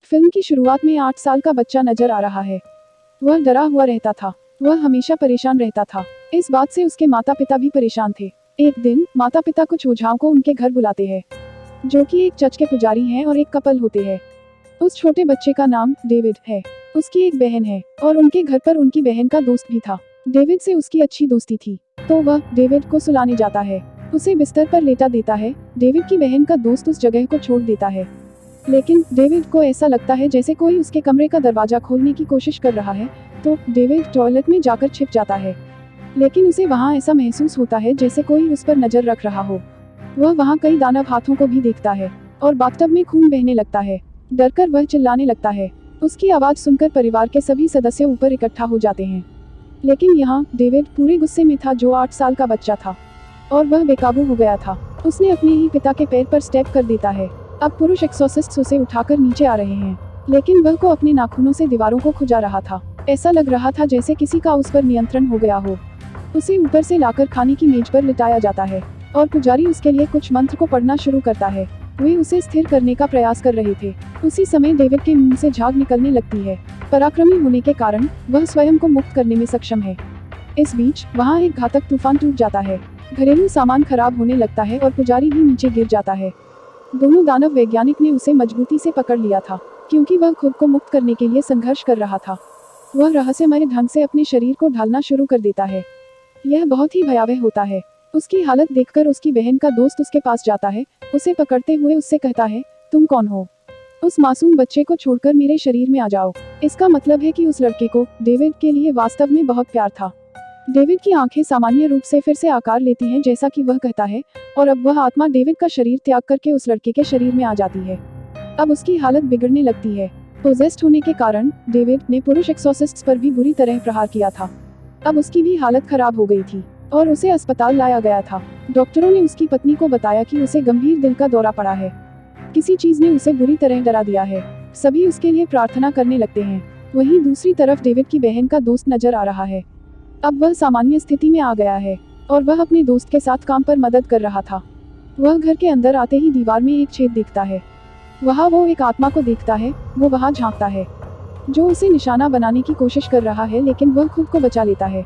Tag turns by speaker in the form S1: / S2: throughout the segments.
S1: Film की शुरुआत में 8 साल का बच्चा नजर आ रहा है। वह डरा हुआ रहता था। वह हमेशा परेशान रहता था। इस बात से उसके माता पिता भी परेशान थे। एक दिन माता पिता कुछ ओझाओं को उनके घर बुलाते हैं, जो कि एक चर्च के पुजारी हैं और एक कपल होते हैं। उस छोटे बच्चे का नाम डेविड है। उसकी एक बहन है और उनके घर पर उनकी बहन का दोस्त भी था। डेविड से उसकी अच्छी दोस्ती थी, तो वह डेविड को सुलाने जाता है, उसे बिस्तर पर लेटा देता है। डेविड की बहन का दोस्त उस जगह को छोड़ देता है, लेकिन डेविड को ऐसा लगता है जैसे कोई उसके कमरे का दरवाजा खोलने की कोशिश कर रहा है, तो डेविड टॉयलेट में जाकर छिप जाता है। लेकिन उसे वहाँ ऐसा महसूस होता है जैसे कोई उस पर नजर रख रहा हो। वह वहाँ कई दानव हाथों को भी देखता है और बाथटब में खून बहने लगता है। डरकर वह चिल्लाने लगता है। उसकी आवाज सुनकर परिवार के सभी सदस्य ऊपर इकट्ठा हो जाते हैं। लेकिन यहाँ डेविड पूरे गुस्से में था, जो 8 साल का बच्चा था, और वह बेकाबू हो गया था। उसने अपने ही पिता के पैर पर स्टेप कर देता है। अब पुरुष एक्सोसिस्ट्स उसे उठाकर नीचे आ रहे हैं, लेकिन वह को अपने नाखूनों से दीवारों को खुजा रहा था। ऐसा लग रहा था जैसे किसी का उस पर नियंत्रण हो गया हो। उसे ऊपर से लाकर खाने की मेज पर लिटाया जाता है और पुजारी उसके लिए कुछ मंत्र को पढ़ना शुरू करता है। वे उसे स्थिर करने का प्रयास कर रहे थे। उसी समय डेविड के मुंह से झाग निकलने लगती है। पराक्रमी होने के कारण वह स्वयं को मुक्त करने में सक्षम है। इस बीच वहाँ एक घातक तूफान टूट जाता है। घरेलू सामान खराब होने लगता है और पुजारी भी नीचे गिर जाता है। दोनों दानव वैज्ञानिक ने उसे मजबूती से पकड़ लिया था, क्योंकि वह खुद को मुक्त करने के लिए संघर्ष कर रहा था। वह रहस्यमय ढंग से अपने शरीर को ढालना शुरू कर देता है। यह बहुत ही भयावह होता है। उसकी हालत देखकर उसकी बहन का दोस्त उसके पास जाता है, उसे पकड़ते हुए उससे कहता है, तुम कौन हो? उस मासूम बच्चे को छोड़कर मेरे शरीर में आ जाओ। इसका मतलब है कि उस लड़के को डेविड के लिए वास्तव में बहुत प्यार था। डेविड की आंखें सामान्य रूप से फिर से आकार लेती हैं, जैसा कि वह कहता है, और अब वह आत्मा डेविड का शरीर त्याग करके उस लड़के के शरीर में आ जाती है। अब उसकी हालत बिगड़ने लगती है। पोजेस्ड होने के कारण डेविड ने पुरुष एक्सोसिस्ट्स पर भी बुरी तरह प्रहार किया था। अब उसकी भी हालत खराब हो गई थी और उसे अस्पताल लाया गया था। डॉक्टरों ने उसकी पत्नी को बताया कि उसे गंभीर दिल का दौरा पड़ा है। किसी चीज ने उसे बुरी तरह डरा दिया है। सभी उसके लिए प्रार्थना करने लगते हैं। वहीं दूसरी तरफ डेविड की बहन का दोस्त नजर आ रहा है। अब वह सामान्य स्थिति में आ गया है और वह अपने दोस्त के साथ काम पर मदद कर रहा था। वह घर के अंदर आते ही दीवार में एक छेद दिखता है। वहाँ वो एक आत्मा को देखता है। वो वहाँ झांकता है, जो उसे निशाना बनाने की कोशिश कर रहा है, लेकिन वह खुद को बचा लेता है।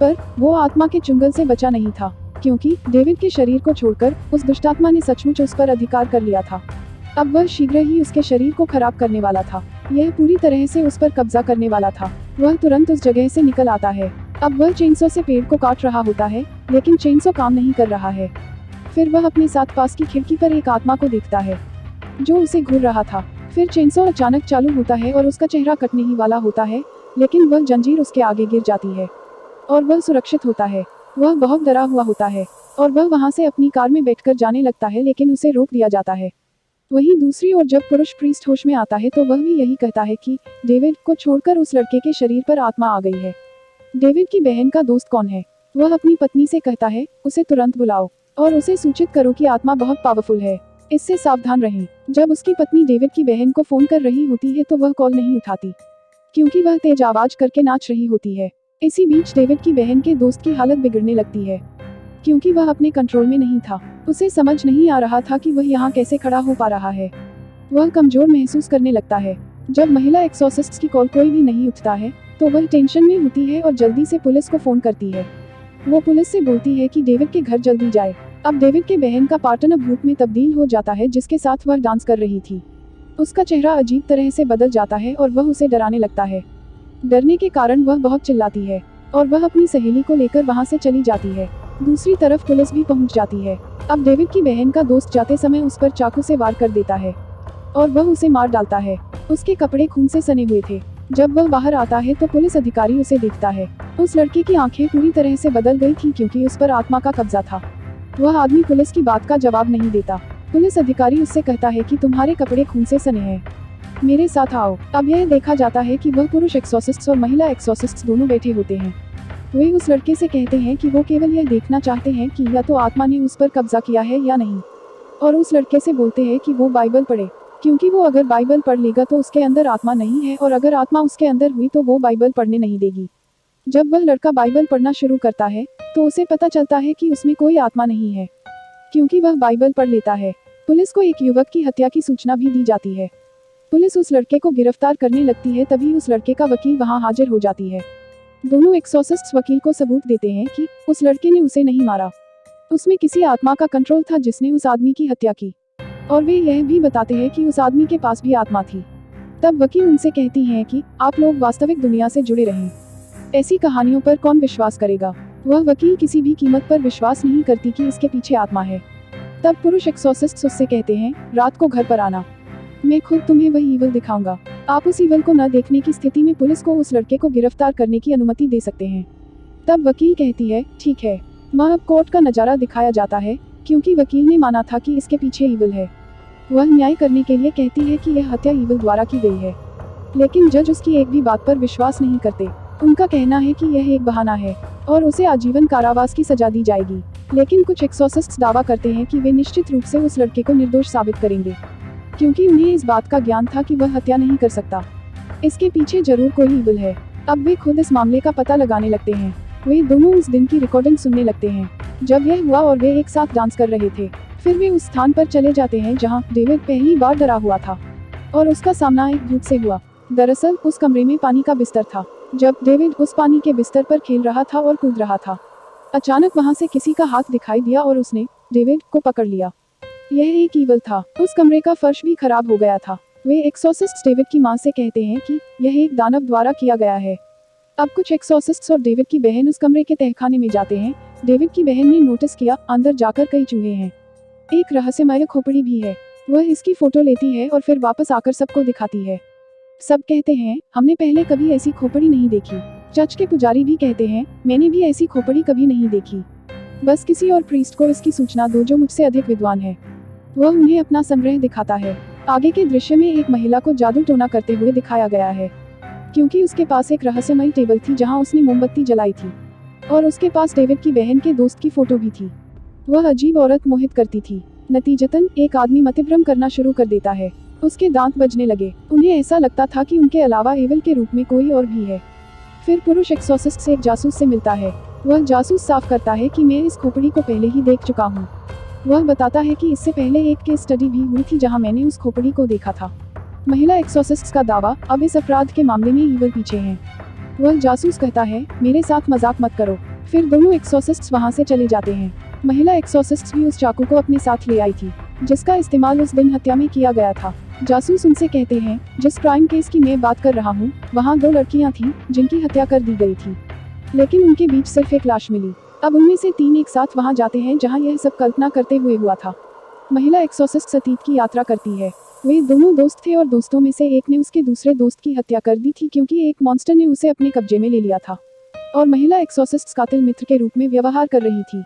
S1: पर वो आत्मा के चुंगल से बचा नहीं था, क्योंकि डेविड के शरीर को छोड़कर उस दुष्टात्मा ने सचमुच उस पर अधिकार कर लिया था। अब वह शीघ्र ही उसके शरीर को खराब करने वाला था। यह पूरी तरह से उस पर कब्जा करने वाला था। वह तुरंत उस जगह से निकल आता है। अब वह चेनसो से पेड़ को काट रहा होता है, लेकिन चेनसो काम नहीं कर रहा है। फिर वह अपने साथ पास की खिड़की पर एक आत्मा को देखता है, जो उसे घूर रहा था। फिर चेनसो अचानक चालू होता है और उसका चेहरा कटने ही वाला होता है, लेकिन वह जंजीर उसके आगे गिर जाती है और वह सुरक्षित होता है। वह बहुत डरा हुआ होता है और वह वहाँ से अपनी कार में बैठकर जाने लगता है, लेकिन उसे रोक दिया जाता है। वहीं दूसरी ओर जब पुरुष प्रीस्ट होश में आता है, तो वह भी यही कहता है कि डेविड को छोड़कर उस लड़के के शरीर पर आत्मा आ गई है। डेविड की बहन का दोस्त कौन है? वह अपनी पत्नी से कहता है, उसे तुरंत बुलाओ और उसे सूचित करो कि आत्मा बहुत पावरफुल है, इससे सावधान रहें। जब उसकी पत्नी डेविड की बहन को फोन कर रही होती है, तो वह कॉल नहीं उठाती, क्योंकि वह तेज आवाज करके नाच रही होती है। इसी बीच डेविड की बहन के दोस्त की हालत बिगड़ने लगती है, क्योंकि वह अपने कंट्रोल में नहीं था। उसे समझ नहीं आ रहा था कि वह यहाँ कैसे खड़ा हो पा रहा है। वह कमजोर महसूस करने लगता है। जब महिला एक्सोसिस्ट्स की कॉल कोई भी नहीं उठता है, तो वह टेंशन में होती है और जल्दी से पुलिस को फोन करती है। वो पुलिस से बोलती है कि डेविड के घर जल्दी जाए। अब डेविड के बहन का पार्टनर भूत में तब्दील हो जाता है, जिसके साथ वह डांस कर रही थी। उसका चेहरा अजीब तरह से बदल जाता है और वह उसे डराने लगता है। डरने के कारण वह बहुत चिल्लाती है और वह अपनी सहेली को लेकर वहाँ से चली जाती है। दूसरी तरफ पुलिस भी पहुँच जाती है। अब डेविड की बहन का दोस्त जाते समय उस पर चाकू से वार कर देता है और वह उसे मार डालता है। उसके कपड़े खून से सने हुए थे। जब वह बाहर आता है, तो पुलिस अधिकारी उसे देखता है। उस लड़के की आंखें पूरी तरह से बदल गई थी, क्योंकि उस पर आत्मा का कब्जा था। वह आदमी पुलिस की बात का जवाब नहीं देता। पुलिस अधिकारी उससे कहता है कि तुम्हारे कपड़े खून से सने हैं, मेरे साथ आओ। अब यह देखा जाता है कि वह पुरुष एक्सोसिस्ट्स और महिला एक्सोसिस्ट्स दोनों बैठे होते हैं। वे उस लड़के से कहते हैं कि वो केवल यह देखना चाहते हैं कि या तो आत्मा ने उस पर कब्जा किया है या नहीं, और उस लड़के से बोलते हैं कि वो बाइबल पढ़े, क्योंकि वो अगर बाइबल पढ़ लेगा तो उसके अंदर आत्मा नहीं है, और अगर आत्मा उसके अंदर हुई तो वो बाइबल पढ़ने नहीं देगी। जब वह लड़का बाइबल पढ़ना शुरू करता है, तो उसे पता चलता है कि उसमें कोई आत्मा नहीं है, क्योंकि वह बाइबल पढ़ लेता है। पुलिस को एक युवक की हत्या की सूचना भी दी जाती है। पुलिस उस लड़के को गिरफ्तार करने लगती है। तभी उस लड़के का वकील वहां हाजिर हो जाती है। दोनों एक्सॉर्सिस्ट्स वकील को सबूत देते हैं कि उस लड़के ने उसे नहीं मारा, उसमें किसी आत्मा का कंट्रोल था जिसने उस आदमी की हत्या की, और वे यह भी बताते हैं कि उस आदमी के पास भी आत्मा थी। तब वकील उनसे कहती हैं कि आप लोग वास्तविक दुनिया से जुड़े रहें, ऐसी कहानियों पर कौन विश्वास करेगा। वह वकील किसी भी कीमत पर विश्वास नहीं करती कि इसके पीछे आत्मा है। तब पुरुष एक्सॉर्सिस्ट्स उससे कहते हैं, रात को घर पर आना, मैं खुद तुम्हें वही ईवल दिखाऊंगा। आप उस ईवल को न देखने की स्थिति में पुलिस को उस लड़के को गिरफ्तार करने की अनुमति दे सकते हैं। तब वकील कहती है, ठीक है। वह अब कोर्ट का नज़ारा दिखाया जाता है, क्योंकि वकील ने माना था कि इसके पीछे ईवल है। वह न्याय करने के लिए कहती है कि यह हत्या ईवल द्वारा की गई है, लेकिन जज उसकी एक भी बात पर विश्वास नहीं करते। उनका कहना है कि यह एक बहाना है और उसे आजीवन कारावास की सजा दी जाएगी। लेकिन कुछ एक्सॉर्सिस्ट्स दावा करते हैं कि वे निश्चित रूप से उस लड़के को निर्दोष साबित करेंगे, क्योंकि उन्हें इस बात का ज्ञान था कि वह हत्या नहीं कर सकता, इसके पीछे जरूर कोई ईवल है। अब वे खुद इस मामले का पता लगाने लगते हैं। वे दोनों उस दिन की रिकॉर्डिंग सुनने लगते हैं जब यह हुआ और वे एक साथ डांस कर रहे थे। फिर वे उस स्थान पर चले जाते हैं जहां डेविड पहली बार डरा हुआ था और उसका सामना एक भूत से हुआ। दरअसल उस कमरे में पानी का बिस्तर था। जब डेविड उस पानी के बिस्तर पर खेल रहा था और कूद रहा था, अचानक वहां से किसी का हाथ दिखाई दिया और उसने डेविड को पकड़ लिया। यह एक ईवल था। उस कमरे का फर्श भी खराब हो गया था। वे एक्सॉर्सिस्ट्स डेविड की मां से कहते हैं कि यह एक दानव द्वारा किया गया है। अब कुछ एक्सॉर्सिस्ट्स और डेविड की बहन उस कमरे के तहखाने में जाते हैं। डेविड की बहन ने नोटिस किया, अंदर जाकर कई चूहे हैं, एक रहस्यमय खोपड़ी भी है। वह इसकी फोटो लेती है और फिर वापस आकर सबको दिखाती है। सब कहते हैं, हमने पहले कभी ऐसी खोपड़ी नहीं देखी। चर्च के पुजारी भी कहते हैं, मैंने भी ऐसी खोपड़ी कभी नहीं देखी। बस किसी और प्रीस्ट को इसकी सूचना दो जो मुझसे अधिक विद्वान है। वह उन्हें अपना संग्रह दिखाता है। आगे के दृश्य में एक महिला को जादू टोना करते हुए दिखाया गया है, क्योंकि उसके पास एक रहस्यमयी टेबल थी जहां उसने मोमबत्ती जलाई थी और उसके पास डेविड की बहन के दोस्त की फोटो भी थी। वह अजीब औरत मोहित करती थी। नतीजतन एक आदमी मतिभ्रम करना शुरू कर देता है। उसके दांत बजने लगे। उन्हें ऐसा लगता था कि उनके अलावा एवल के रूप में कोई और भी है। फिर पुरुष एक्सॉर्सिस्ट से एक जासूस से मिलता है। वह जासूस साफ करता है कि मैं इस खोपड़ी को पहले ही देख चुका हूँ। वह बताता है कि इससे पहले एक केस स्टडी भी हुई थी जहां मैंने उस खोपड़ी को देखा था। महिला एक्सॉर्सिस्ट्स का दावा, अब इस अपराध के मामले में ईवल पीछे हैं। वह जासूस कहता है, मेरे साथ मजाक मत करो। फिर दोनों एक्सॉर्सिस्ट्स वहां से चले जाते हैं। महिला एक्सॉर्सिस्ट्स भी उस चाकू को अपने साथ ले आई थी जिसका इस्तेमाल उस दिन हत्या में किया गया था। जासूस उनसे कहते हैं, जिस क्राइम केस की मैं बात कर रहा हूँ वहाँ 2 लड़कियाँ थीं जिनकी हत्या कर दी गई थी, लेकिन उनके बीच सिर्फ एक लाश मिली। अब उनमें से 3 एक साथ वहाँ जाते हैं जहाँ यह सब कल्पना करते हुए हुआ था। महिला एक्सॉर्सिस्ट अतीत की यात्रा करती है। वे दोनों दोस्त थे और दोस्तों में से एक ने उसके दूसरे दोस्त की हत्या कर दी थी क्योंकि एक मॉन्स्टर ने उसे अपने कब्जे में ले लिया था, और महिला एक्सॉर्सिस्ट कातिल मित्र के रूप में व्यवहार कर रही थी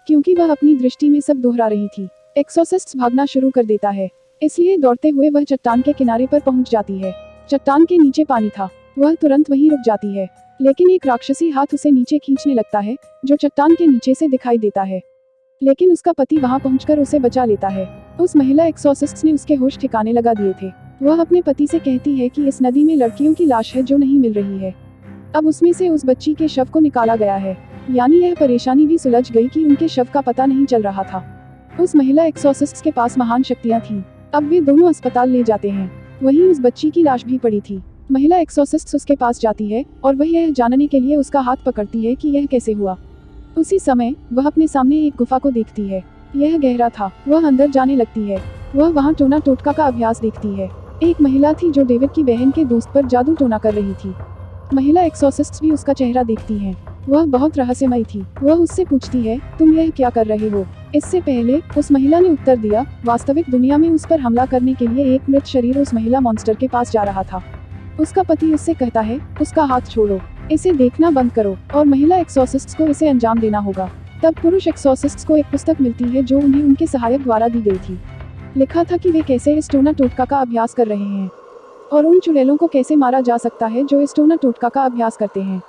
S1: क्योंकि वह अपनी दृष्टि में सब दोहरा रही थी। एक्सॉर्सिस्ट भागना शुरू कर देता है, इसलिए दौड़ते हुए वह चट्टान के किनारे पर पहुंच जाती है। चट्टान के नीचे पानी था। वह तुरंत वहीं रुक जाती है, लेकिन एक राक्षसी हाथ उसे नीचे खींचने लगता है जो चट्टान के नीचे से दिखाई देता है, लेकिन उसका पति वहां पहुंचकर उसे बचा लेता है। उस महिला एक्सॉर्सिस्ट ने उसके होश ठिकाने लगा दिए थे। वह अपने पति से कहती है कि इस नदी में लड़कियों की लाश है जो नहीं मिल रही है। अब उसमें से उस बच्ची के शव को निकाला गया है, यानी यह परेशानी भी सुलझ गई कि उनके शव का पता नहीं चल रहा था। उस महिला एक्सॉर्सिस्ट के पास महान शक्तियां थीं। अब वे दोनों अस्पताल ले जाते हैं। वहीं उस बच्ची की लाश भी पड़ी थी। महिला एक्सॉर्सिस्ट उसके पास जाती है और वह यह जानने के लिए उसका हाथ पकड़ती है कि यह कैसे हुआ। उसी समय वह अपने सामने एक गुफा को देखती है। यह गहरा था। वह अंदर जाने लगती है। वह वहां टोना टोटका का अभ्यास देखती है। एक महिला थी जो डेविड की बहन के दोस्त पर जादू टोना कर रही थी। महिला एक्सॉर्सिस्ट भी उसका चेहरा देखती हैं। वह बहुत रहस्यमयी थी। वह उससे पूछती है, तुम यह क्या कर रहे हो? इससे पहले उस महिला ने उत्तर दिया, वास्तविक दुनिया में उस पर हमला करने के लिए एक मृत शरीर उस महिला मॉन्स्टर के पास जा रहा था। उसका पति उससे कहता है, उसका हाथ छोड़ो, इसे देखना बंद करो, और महिला एक्सॉर्सिस्ट्स को इसे अंजाम देना होगा। तब पुरुष एक्सॉर्सिस्ट्स को एक पुस्तक मिलती है जो उन्हें उनके सहायक द्वारा दी गई थी। लिखा था कि वे कैसे इस टोना टोटका का अभ्यास कर रहे हैं और उन चुड़ैलों को कैसे मारा जा सकता है जो इस टोना टोटका का अभ्यास करते हैं।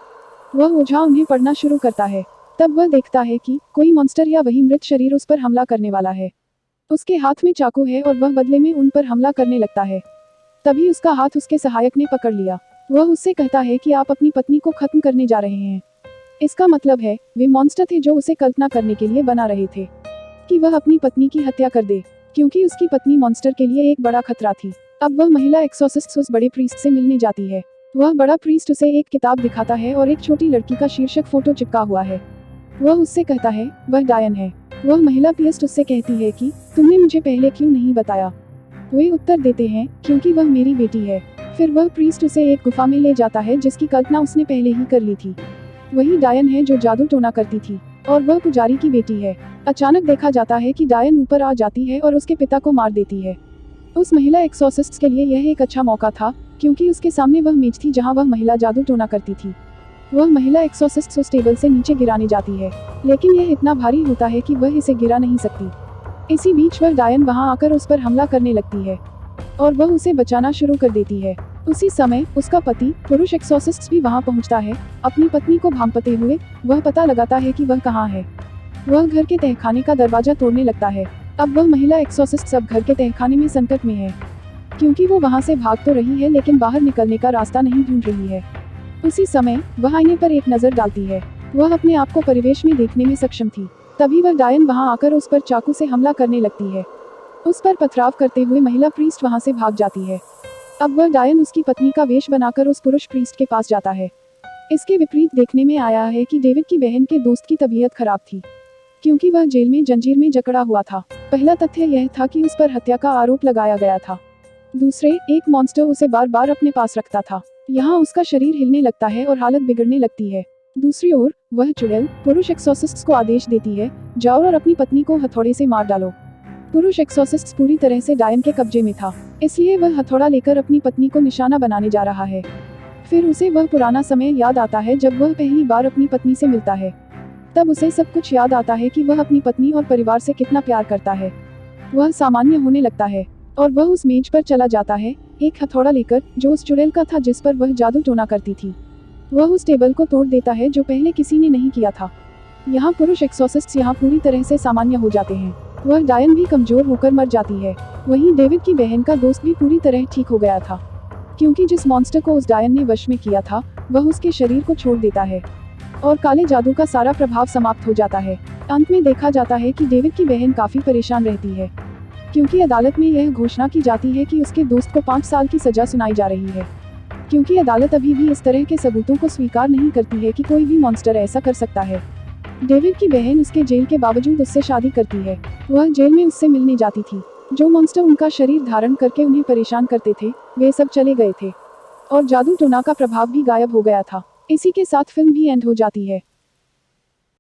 S1: वह ओझा उन्हें पढ़ना शुरू करता है। तब वह देखता है कि कोई मॉन्स्टर या वही मृत शरीर उस पर हमला करने वाला है। उसके हाथ में चाकू है और वह बदले में उन पर हमला करने लगता है। तभी उसका हाथ उसके सहायक ने पकड़ लिया। वह उससे कहता है कि आप अपनी पत्नी को खत्म करने जा रहे हैं। इसका मतलब है वे मॉन्स्टर थे जो उसे कल्पना करने के लिए बना रहे थे कि वह अपनी पत्नी की हत्या कर दे, क्योंकि उसकी पत्नी मॉन्स्टर के लिए एक बड़ा खतरा थी। अब वह महिला एक्सोर्सिस्ट उस बड़े प्रीस्ट से मिलने जाती है। वह बड़ा प्रीस्ट उसे एक किताब दिखाता है और एक छोटी लड़की का शीर्षक फोटो चिपका हुआ है। वह उससे कहता है वह डायन है। वह महिला प्रीस्ट उससे कहती है कि तुमने मुझे पहले क्यों नहीं बताया। वे उत्तर देते हैं क्योंकि वह मेरी बेटी है। फिर वह प्रीस्ट उसे एक गुफा में ले जाता है जिसकी कल्पना उसने पहले ही कर ली थी। वही डायन है जो जादू टोना करती थी और वह पुजारी की बेटी है। अचानक देखा जाता है कि डायन ऊपर आ जाती है और उसके पिता को मार देती है। उस महिला एक्सोर्सिस्ट के लिए यह एक अच्छा मौका था क्योंकि उसके सामने वह मेज थी जहां वह महिला जादू टोना करती थी। वह महिला एक्सोर्सिस्ट उस टेबल से नीचे गिराने जाती है, लेकिन यह इतना भारी होता है कि वह इसे गिरा नहीं सकती। इसी बीच वह डायन वहां आकर उस पर हमला करने लगती है और वह उसे बचाना शुरू कर देती है। उसी समय उसका पति पुरुष एक्सोर्सिस्ट भी वहां पहुंचता है। अपनी पत्नी को भांपते हुए वह पता लगाता है कि वह कहां है। वह घर के तहखाने का दरवाजा तोड़ने लगता है। अब वह महिला एक्सोर्सिस्ट सब घर के तहखाने में संकट में है क्योंकि वो वहां से भाग तो रही है लेकिन बाहर निकलने का रास्ता नहीं ढूंढ रही है। उसी समय वह आईने पर एक नजर डालती है। वह अपने आप को परिवेश में देखने में सक्षम थी। तभी वह डायन वहां आकर उस पर चाकू से हमला करने लगती है। उस पर पथराव करते हुए महिला प्रीस्ट वहां से भाग जाती है। अब वह डायन उसकी पत्नी का वेश बनाकर उस पुरुष प्रीस्ट के पास जाता है। इसके विपरीत देखने में आया है कि डेविड की बहन के दोस्त की तबीयत खराब थी क्योंकि वह जेल में जंजीर में जकड़ा हुआ था। पहला तथ्य यह था कि उस पर हत्या का आरोप लगाया गया था। दूसरे, एक मॉन्स्टर उसे बार बार अपने पास रखता था। यहाँ उसका शरीर हिलने लगता है और हालत बिगड़ने लगती है। दूसरी ओर वह चुड़ैल पुरुष एक्सोर्सिस्ट्स को आदेश देती है, जाओ और अपनी पत्नी को हथौड़े से मार डालो। पुरुष एक्सोर्सिस्ट पूरी तरह से डायन के कब्जे में था, इसलिए वह हथौड़ा लेकर अपनी पत्नी को निशाना बनाने जा रहा है। फिर उसे वह पुराना समय याद आता है जब वह पहली बार अपनी पत्नी से मिलता है। तब उसे सब कुछ याद आता है कि वह अपनी पत्नी और परिवार से कितना प्यार करता है। वह सामान्य होने लगता है और वह उस मेज पर चला जाता है, एक हथौड़ा लेकर जो उस चुड़ैल का था जिस पर वह जादू टोना करती थी। वह उस टेबल को तोड़ देता है जो पहले किसी ने नहीं किया था। यहाँ पुरुष एक्सोर्सिस्ट्स यहाँ पूरी तरह से सामान्य हो जाते हैं। वह डायन भी कमजोर होकर मर जाती है। वहीं डेविड की बहन का दोस्त भी पूरी तरह ठीक हो गया था क्योंकि जिस मॉन्स्टर को उस डायन ने वश में किया था वह उसके शरीर को छोड़ देता है और काले जादू का सारा प्रभाव समाप्त हो जाता है। अंत में देखा जाता है कि डेविड की बहन काफी परेशान रहती है क्योंकि अदालत में यह घोषणा की जाती है कि उसके दोस्त को 5 साल की सजा सुनाई जा रही है क्योंकि अदालत अभी भी इस तरह के सबूतों को स्वीकार नहीं करती है कि कोई भी मॉन्स्टर ऐसा कर सकता है। डेविड की बहन उसके जेल के बावजूद उससे शादी करती है। वह जेल में उससे मिलने जाती थी। जो मॉन्स्टर उनका शरीर धारण करके उन्हें परेशान करते थे वे सब चले गए थे और जादू टोना का प्रभाव भी गायब हो गया था। इसी के साथ फिल्म भी एंड हो जाती है।